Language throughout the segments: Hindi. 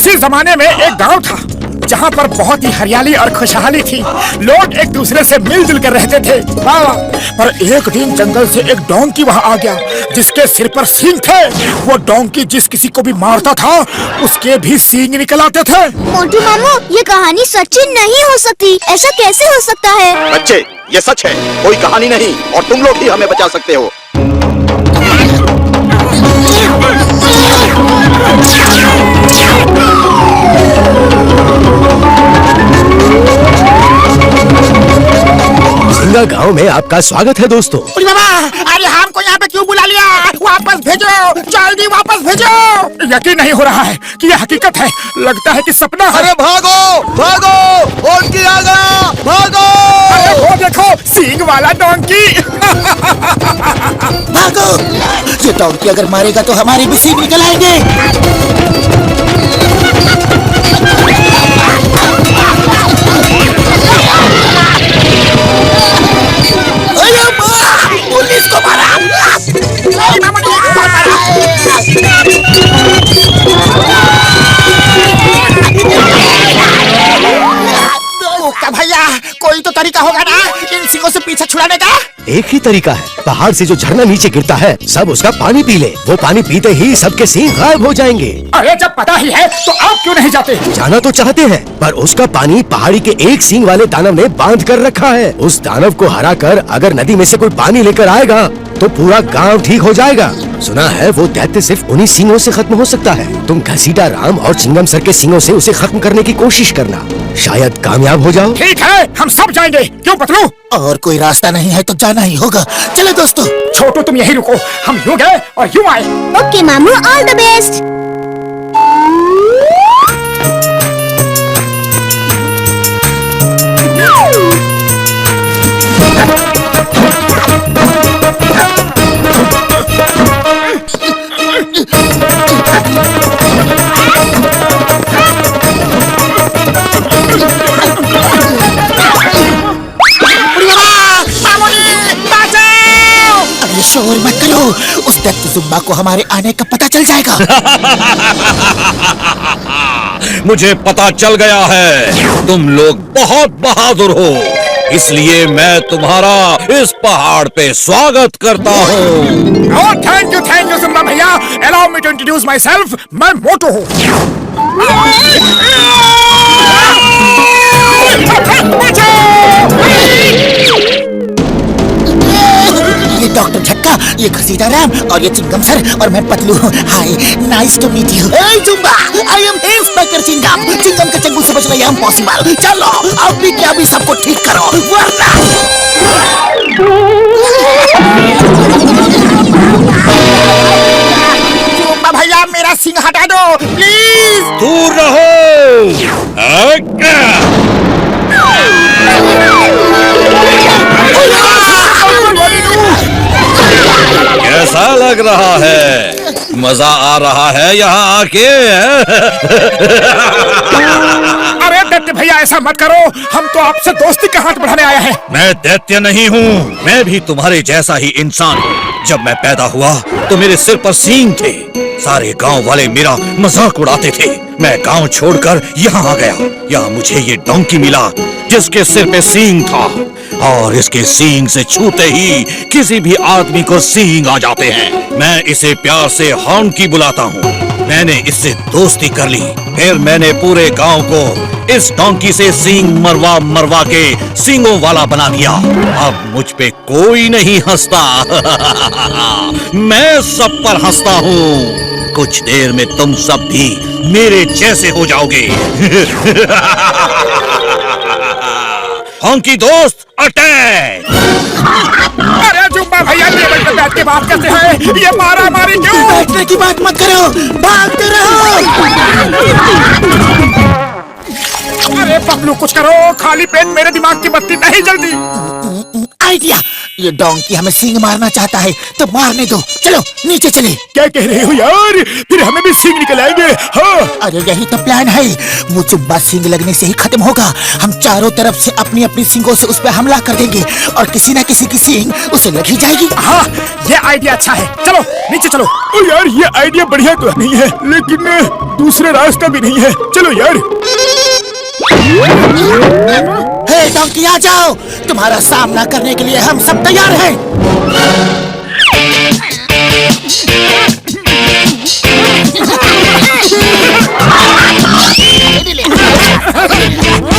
किसी जमाने में एक गांव था जहाँ पर बहुत ही हरियाली और खुशहाली थी। लोग एक दूसरे से मिलजुल कर रहते थे। पर एक दिन जंगल से एक डोंकी वहाँ आ गया जिसके सिर पर सींग थे। वो डोंकी जिस किसी को भी मारता था उसके भी सींग निकल आते थे। मोटू मामू, ये कहानी सच्ची नहीं हो सकती। ऐसा कैसे हो सकता है? बच्चे, ये सच है, कोई कहानी नहीं, और तुम लोग ही हमें बचा सकते हो। सिंगा गांव में आपका स्वागत है दोस्तों। बाबा, अरे हमको यहाँ पे क्यों बुला लिया? वापस भेजो, जल्दी वापस भेजो। यकीन नहीं हो रहा है कि ये हकीकत है। लगता है कि सपना है। अरे भागो भागो, डोंकी आ गया, भागो। अरे वो देखो, सींग वाला डोंकी। भागो, ये डोंकी अगर मारेगा तो हमारे भी सींग निकल आएंगे। पुलिस को मारा। भैया, कोई तो तरीका होगा ना इन सिंगों से पीछे छुड़ाने का? एक ही तरीका है, पहाड़ से जो झरना नीचे गिरता है सब उसका पानी पी ले। वो पानी पीते ही सबके सींग गायब हो जाएंगे। अरे जब पता ही है तो आप क्यों नहीं जाते? जाना तो चाहते हैं, पर उसका पानी पहाड़ी के एक सींग वाले दानव ने बांध कर रखा है। उस दानव को हराकर अगर नदी में से कोई पानी लेकर आएगा तो पूरा गांव ठीक हो जाएगा। सुना है वो दैत्य सिर्फ उन्हीं सींगों से खत्म हो सकता है। तुम घसीटा राम और चिंगम सर के सींगों से उसे खत्म करने की कोशिश करना, शायद कामयाब हो जाओ। ठीक है, हम सब जाएंगे। क्यों पतलू? और कोई रास्ता नहीं है तो जाना ही होगा। चलो दोस्तों। छोटू, तुम यही रुको, हम यूं गए और यूं आए। ओके मामू, ऑल द बेस्ट। शोर मत करो, उस दैत्य जुम्बा को हमारे आने का पता चल जाएगा। मुझे पता चल गया है, तुम लोग बहुत बहादुर हो, इसलिए मैं तुम्हारा इस पहाड़ पे स्वागत करता हूँ। थैंक यू जुम्बा भैया। Allow me to introduce myself. मैं मोटू हूँ। ये डॉक्टर झटका, ये घसीटा राम और ये चिंगम सर और मैं पतलू हूँ। Hi, nice to meet you. Hey Jumba, I am inspector Chingum. Chingum के चंगुल से बचना ये इम्पॉसिबल। चलो अभी क्या अभी सबको ठीक करो, वरना जुम्बा भैया, मेरा सिंह हटा दो प्लीज। दूर रहो। कैसा लग रहा है? मजा आ रहा है यहाँ आके? अरे दैत्य भैया, ऐसा मत करो, हम तो आपसे दोस्ती का हाथ बढ़ाने आए हैं। मैं दैत्य नहीं हूँ, मैं भी तुम्हारे जैसा ही इंसान हूँ। जब मैं पैदा हुआ तो मेरे सिर पर सींग थे। सारे गांव वाले मेरा मजाक उड़ाते थे। मैं गांव छोड़कर यहाँ आ गया। यहाँ मुझे ये डोंकी मिला जिसके सिर पे सींग था, और इसके सींग से छूते ही किसी भी आदमी को सींग आ जाते हैं। मैं इसे प्यार से हॉन्की बुलाता हूँ। मैंने इससे दोस्ती कर ली, फिर मैंने पूरे गांव को इस डोंकी से सींग मरवा मरवा के सींगों वाला बना दिया। अब मुझ पे कोई नहीं हंसता। मैं सब पर हंसता हूँ। कुछ देर में तुम सब भी मेरे जैसे हो जाओगे। हॉन्की दोस्त, अटैक! अरे जुम्बा भैया, टेबल पे बैठ के बात करते हैं, ये मारा मारी क्यों? बैठने की बात मत करो, भागते रहो। अरे पगलू, कुछ करो, खाली पेट मेरे दिमाग की बत्ती नहीं जलती। आइडिया, ये डोंकी हमें सींग मारना चाहता है तो मारने दो। चलो नीचे चले। क्या कह रहे हो यार? फिर हमें भी सींग निकल आएंगे। हाँ अरे यही तो प्लान है। वो जुम्बा सींग लगने से ही खत्म होगा। हम चारों तरफ से अपनी अपनी सींगों से उस पर हमला कर देंगे और किसी न किसी की सींग उसे लग ही जाएगी। हाँ ये आइडिया अच्छा है, चलो नीचे चलो। ओ यार ये आइडिया बढ़िया तो नहीं है, लेकिन दूसरा रास्ता भी नहीं है। चलो यार। हे डोंकी आ जाओ, तुम्हारा सामना करने के लिए हम सब तैयार हैं।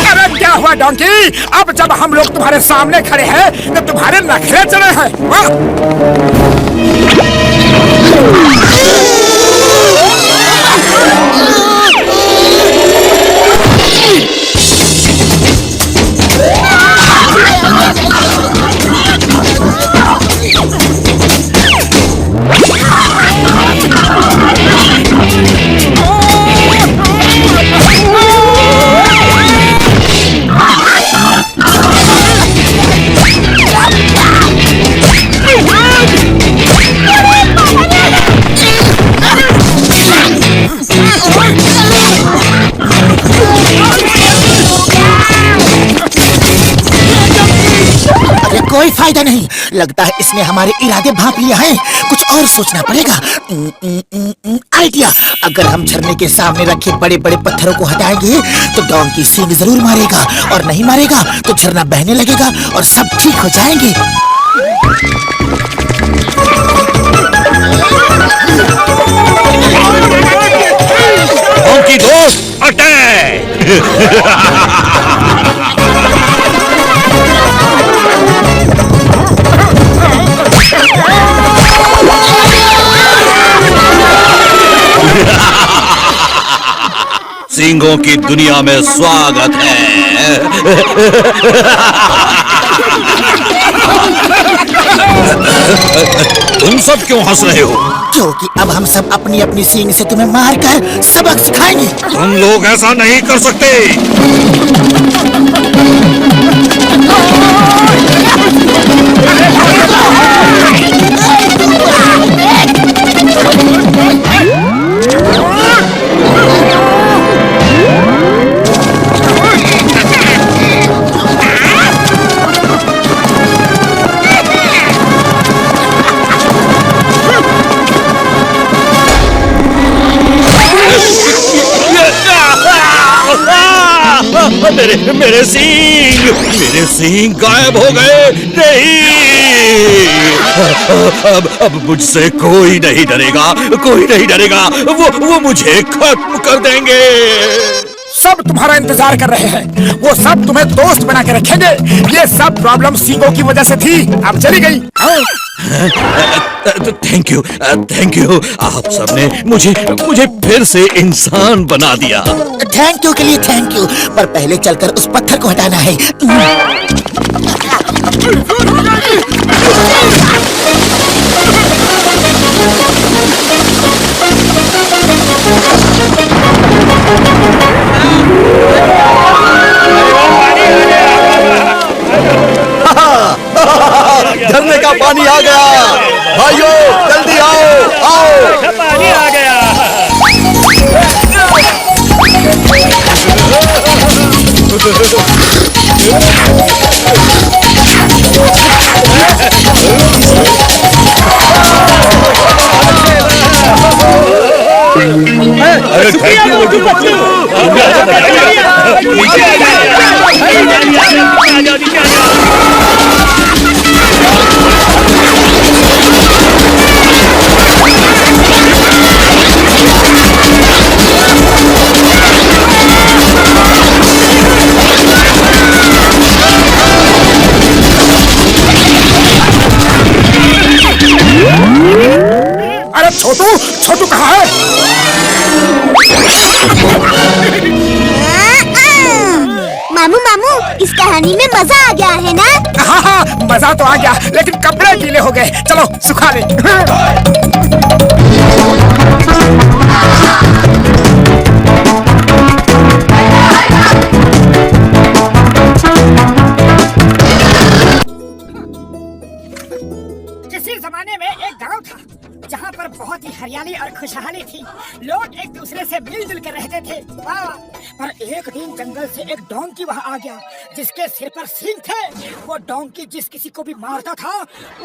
अरे क्या हुआ डोंकी? अब जब हम लोग तुम्हारे सामने खड़े हैं तो तुम्हारे नखरे चढ़े हैं। कोई फायदा नहीं, लगता है इसने हमारे इरादे भांप लिए हैं। कुछ और सोचना पड़ेगा। आइडिया, अगर हम झरने के सामने रखे बड़े बड़े पत्थरों को हटाएंगे तो डोंकी सींग जरूर मारेगा, और नहीं मारेगा तो झरना बहने लगेगा और सब ठीक हो जाएंगे। डोंकी दोस्त अटैक! सिंगों की दुनिया में स्वागत है। तुम सब क्यों हंस रहे हो? क्योंकि अब हम सब अपनी अपनी सींग से तुम्हें मारकर सबक सिखाएंगे। तुम लोग ऐसा नहीं कर सकते। मेरे सींग गायब हो गए। नहीं, अब मुझसे कोई नहीं डरेगा, कोई नहीं डरेगा। वो मुझे खत्म कर देंगे। सब तुम्हारा इंतजार कर रहे हैं, वो सब तुम्हें दोस्त बना के रखेंगे। ये सब प्रॉब्लम सींगों की वजह से थी, अब चली गई। Thank you. आप सबने मुझे फिर से इंसान बना दिया। थैंक यू के लिए थैंक यू, पर पहले चलकर उस पत्थर को हटाना है। झरने का पानी आ गया। भाइयों जल्दी आओ। पानी आ गया। अरे थैंक अरे छोटू कहाँ है? मामू इस कहानी में मजा आ गया है ना? हाँ मजा तो आ गया, लेकिन कपड़े गीले हो गए। चलो सुखा ले। लोग एक दूसरे से मिलजुल कर रहते थे। वाह! पर एक दिन जंगल से एक डोंकी वहाँ आ गया जिसके सिर पर सींग थे। वो डोंकी जिस किसी को भी मारता था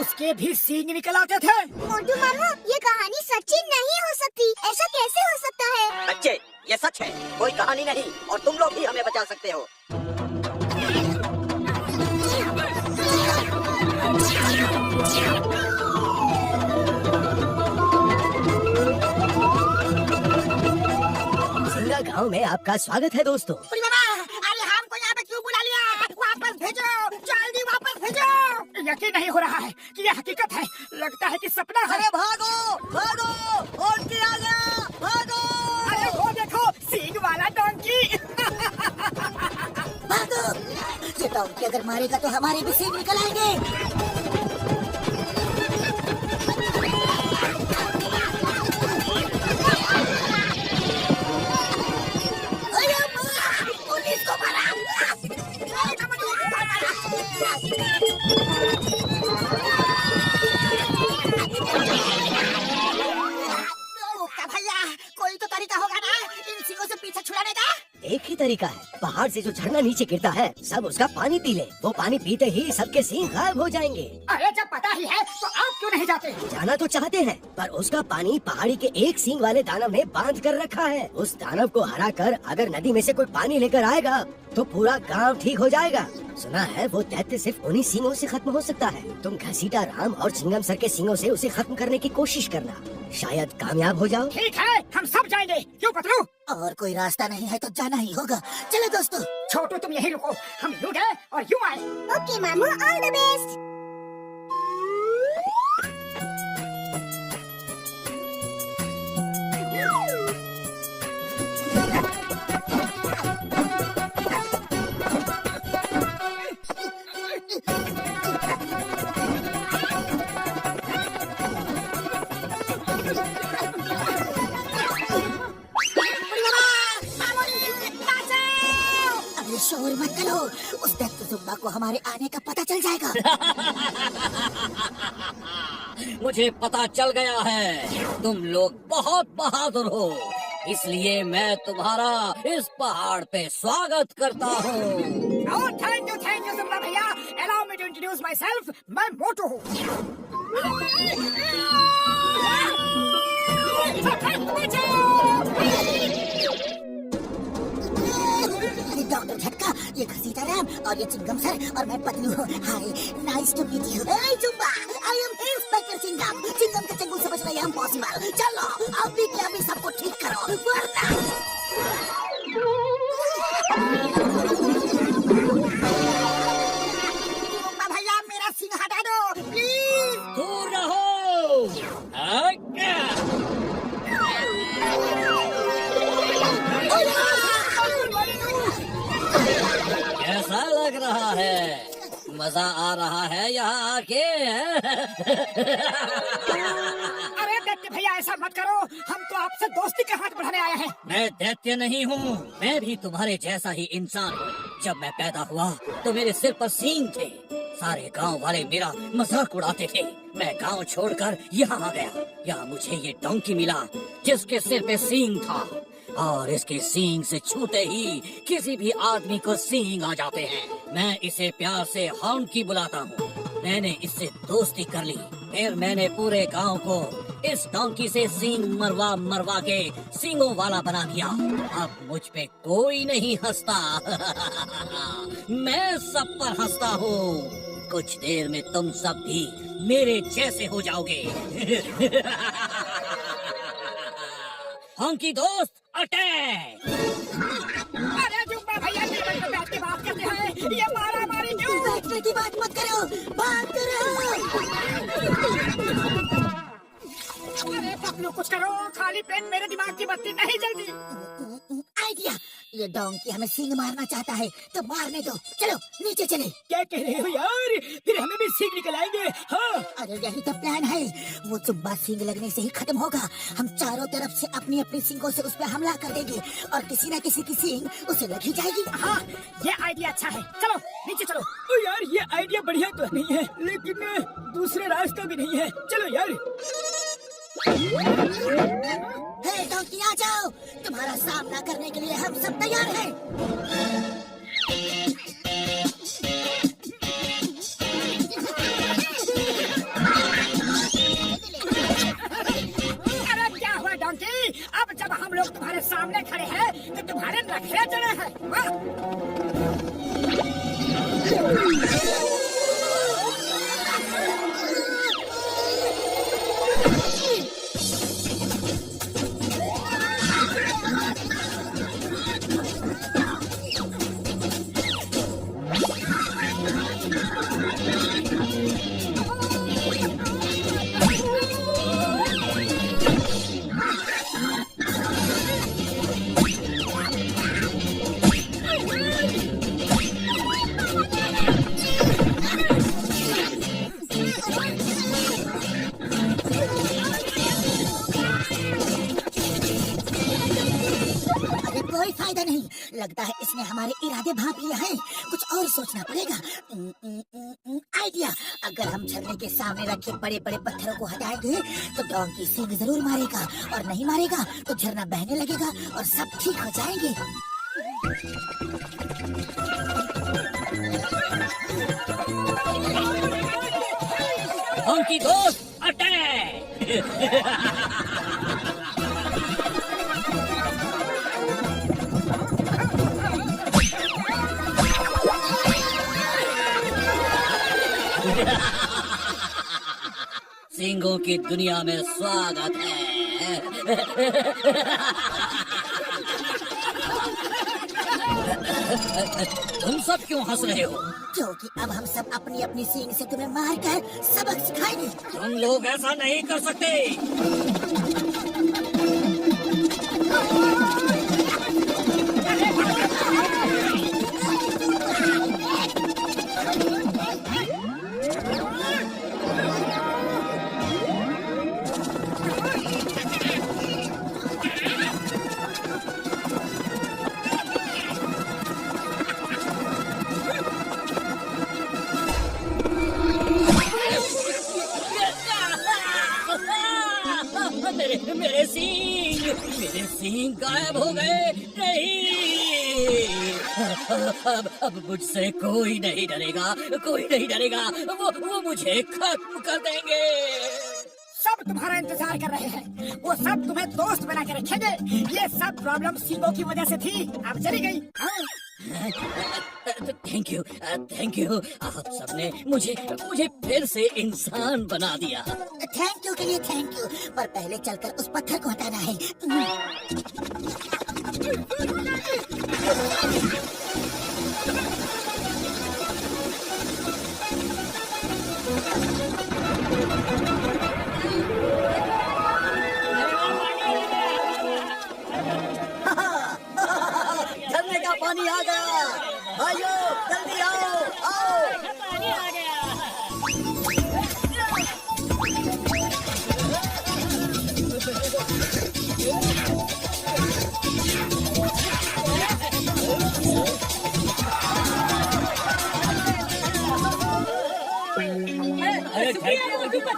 उसके भी सींग निकल आते थे। मोटू मामू, ये कहानी सच्ची नहीं हो सकती। ऐसा कैसे हो सकता है? बच्चे, ये सच है, कोई कहानी नहीं, और तुम लोग भी हमें बचा सकते हो। सिंगा गांव में आपका स्वागत है दोस्तों। अरे हमको यहाँ पे क्यों बुला लिया? वापस भेजो, जल्दी वापस भेजो। यकीन नहीं हो रहा है कि ये हकीकत है। लगता है कि सपना है। अरे भागो भागो, और क्या आ गया, भागो। अरे वो देखो, सींग वाला डोंकी। भागो, ये डोंकी अगर मारेगा तो हमारे भी सींग निकल आएंगे। पुलिस को मारा। भैया, कोई तो तरीका होगा ना इन सिंगों से पीछे छुड़ाने का? एक ही तरीका है, पहाड़ से जो झरना नीचे गिरता है सब उसका पानी पी ले। वो पानी पीते ही सबके सींग गायब हो जाएंगे। अरे जब पता ही है तो आप क्यों नहीं जाते? जाना तो चाहते हैं, पर उसका पानी पहाड़ी के एक सींग वाले दानव ने बांध कर रखा है। उस दानव को हरा कर अगर नदी में से कोई पानी लेकर आएगा तो पूरा गांव ठीक हो जाएगा। सुना है वो दैत्य सिर्फ उन्हीं सींगों से खत्म हो सकता है। तुम घसीटा राम और चिंगम सर के सींगों से उसे खत्म करने की कोशिश करना, शायद कामयाब हो जाओ। ठीक है, हम सब जाएंगे। क्यों पतलू? और कोई रास्ता नहीं है तो जाना ही होगा। चलो दोस्तों। छोटू तुम यहीं रुको, हम यूं गए और यूं आए। ओके मामू, ऑल द बेस्ट। अरे शोर मत करो, उस दैत्य जुम्बा को हमारे आने का पता चल जाएगा। मुझे पता चल गया है, तुम लोग बहुत बहादुर हो, इसलिए मैं तुम्हारा इस पहाड़ पे स्वागत करता हूँ। थैंक यू जुम्बा भैया। Allow me to introduce myself. मैं मोटू हूँ। डॉक्टर झटका, ये घसीटा राम और ये चिंगम सर और मैं पतलू हूँ। Hi, nice to meet you. Hey Jumba, I am inspector Chingum. Chingum के चंगुल से बचना ये इम्पॉसिबल। चलो अभी के अभी सबको ठीक करो, वरना भैया मेरा सिंह हटा दो प्लीज। दूर रहो। कैसा लग रहा है? मजा आ रहा है यहाँ आके? अरे दैत्य भैया ऐसा मत करो, हम तो आपसे दोस्ती के हाथ बढ़ाने आए हैं। मैं दैत्य नहीं हूँ, मैं भी तुम्हारे जैसा ही इंसान हूँ। जब मैं पैदा हुआ तो मेरे सिर पर सींग थे। सारे गांव वाले मेरा मजाक उड़ाते थे। मैं गांव छोड़कर यहाँ आ गया। यहाँ मुझे ये डोंकी मिला जिसके सिर पे सींग था, और इसके सींग से छूते ही किसी भी आदमी को सींग आ जाते हैं। मैं इसे प्यार से हॉन्की बुलाता हूँ। मैंने इससे दोस्ती कर ली, फिर मैंने पूरे गांव को इस डोंकी से सींग मरवा मरवा के सींगों वाला बना दिया। अब मुझ पे कोई नहीं हंसता। मैं सब पर हंसता हूँ। कुछ देर में तुम सब भी मेरे जैसे हो जाओगे। हॉन्की दोस्त, अटैक! अरे जुम्बा भैया टेबल पे बैठ के बात करते हैं, ये मारा मारी क्यों? बैठने की बात मत करो, बात करो। अरे पतलू कुछ करो, खाली पेट मेरे दिमाग की बत्ती नहीं जलती। आइडिया, ये डोंकी हमें सींग मारना चाहता है तो मारने दो। चलो नीचे चले। क्या कह रहे हो यार? फिर हमें भी सींग निकल आएंगे। हाँ अरे यही तो प्लान है। वो जुम्बा सींग लगने से ही खत्म होगा। हम चारों तरफ से अपनी अपनी सींगों से उस पर हमला कर देंगे और किसी न किसी की सींग उसे लग ही जाएगी। हाँ, ये आइडिया अच्छा है। चलो नीचे चलो। ओ यार ये आइडिया बढ़िया तो नहीं है, लेकिन दूसरे रास्ता भी नहीं है। चलो यार। हे डॉगी आ जाओ, तुम्हारा सामना करने के लिए हम सब तैयार हैं। अरे क्या हुआ डोंकी? अब जब हम लोग तुम्हारे सामने खड़े हैं तो तुम्हारे नखरे चढ़े हैं। हाँ? अरे कोई फायदा नहीं, लगता है इसने हमारे इरादे भांप लिया है। कुछ और सोचना पड़ेगा। आइडिया, अगर हम झरने के सामने रखे बड़े बड़े पत्थरों को हटाएंगे तो डोंकी सींग जरूर मारेगा, और नहीं मारेगा तो झरना बहने लगेगा और सब ठीक हो जाएंगे। डोंकी दोस्त अटैक! सिंगों की दुनिया में स्वागत है। तुम सब क्यों हंस रहे हो? क्योंकि अब हम सब अपनी अपनी सींग से तुम्हें मारकर सबक सिखाएंगे। तुम लोग ऐसा नहीं कर सकते। मेरे सींग गायब हो गए। नहीं, अब मुझसे कोई नहीं डरेगा, कोई नहीं डरेगा। वो मुझे खत्म कर देंगे। सब तुम्हारा इंतजार कर रहे हैं। वो सब तुम्हें दोस्त बना के रखेंगे। ये सब प्रॉब्लम सींगों की वजह से थी, अब चली गई। हाँ? Thank you, thank you. आप सबने मुझे फिर से इंसान बना दिया। थैंक यू के लिए थैंक यू, पर पहले चलकर उस पत्थर को हटाना है। झरने का पानी आ गया। भाइयों जल्दी आओ, आओ। पानी आ गया। अरे थैंक यू।